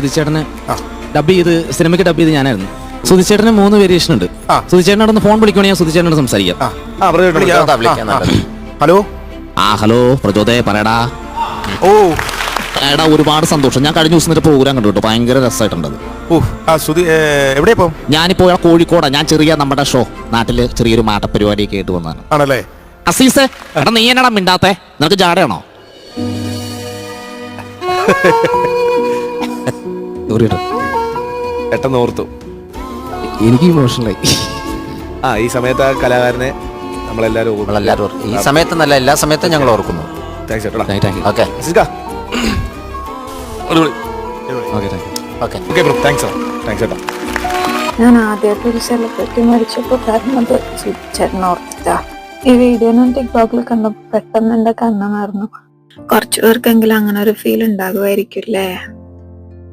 സുധിച്ചേട്ടന് dub ചെയ്ത് സിനിമയ്ക്ക് dub ചെയ്ത് ഞാനായിരുന്നു. സുധിച്ചേട്ടന് 3 വേരിയേഷൻ ഉണ്ട്. സുധിച്ചേട്ടനോട് ഫോൺ വിളിക്കുകയാണെങ്കിൽ ഞാൻ സുധിച്ചേട്ടനോട് സംസാരിക്കാം. ഹലോ. ഹലോ പ്രചോദയ പറയടാ. എടാ ഒരുപാട് സന്തോഷം. ഞാൻ കഴിഞ്ഞ ദിവസം പ്രോഗ്രാം കണ്ടു കേട്ടോ, ഭയങ്കര രസമായിട്ടുണ്ടത്. ഞാനിപ്പോ കോഴിക്കോടാ. ഞാൻ ചെറിയ നമ്മുടെ ഷോ നാട്ടില് ചെറിയൊരു മാട്ടപരിപാടിയൊക്കെ ആയിട്ട് വന്നതാണ്. ആണല്ലേ? അസീസേ, എടാ നീ എന്നടാ മിണ്ടാത്തെ? നിനക്ക് ജാടയാണോ? പെട്ടെന്നോർത്തു, എനിക്ക് ഇമോഷണലായി. ഈ സമയത്ത് ആ കലാകാരനെ നമ്മളെല്ലാരും ഈ സമയത്ത് നല്ല എല്ലാ സമയത്തും ഞങ്ങൾ ഓർക്കുന്നു. ഞാൻ ആദ്യമായിട്ട് ഒരു സെലിബ്രിറ്റി മരിച്ചപ്പോ പറഞ്ഞത് ചേട്ടൻ ഓർത്തിട്ടാ. ഈ വീഡിയോ ഞാൻ ടിക്ടോക്കിൽ കണ്ടപ്പോ പെട്ടെന്ന് എന്റെ കണ്ണ് നിറഞ്ഞു. കുറച്ചു പേർക്കെങ്കിലും അങ്ങനെ ഒരു ഫീൽ ഉണ്ടാകുമായിരിക്കും അല്ലേ?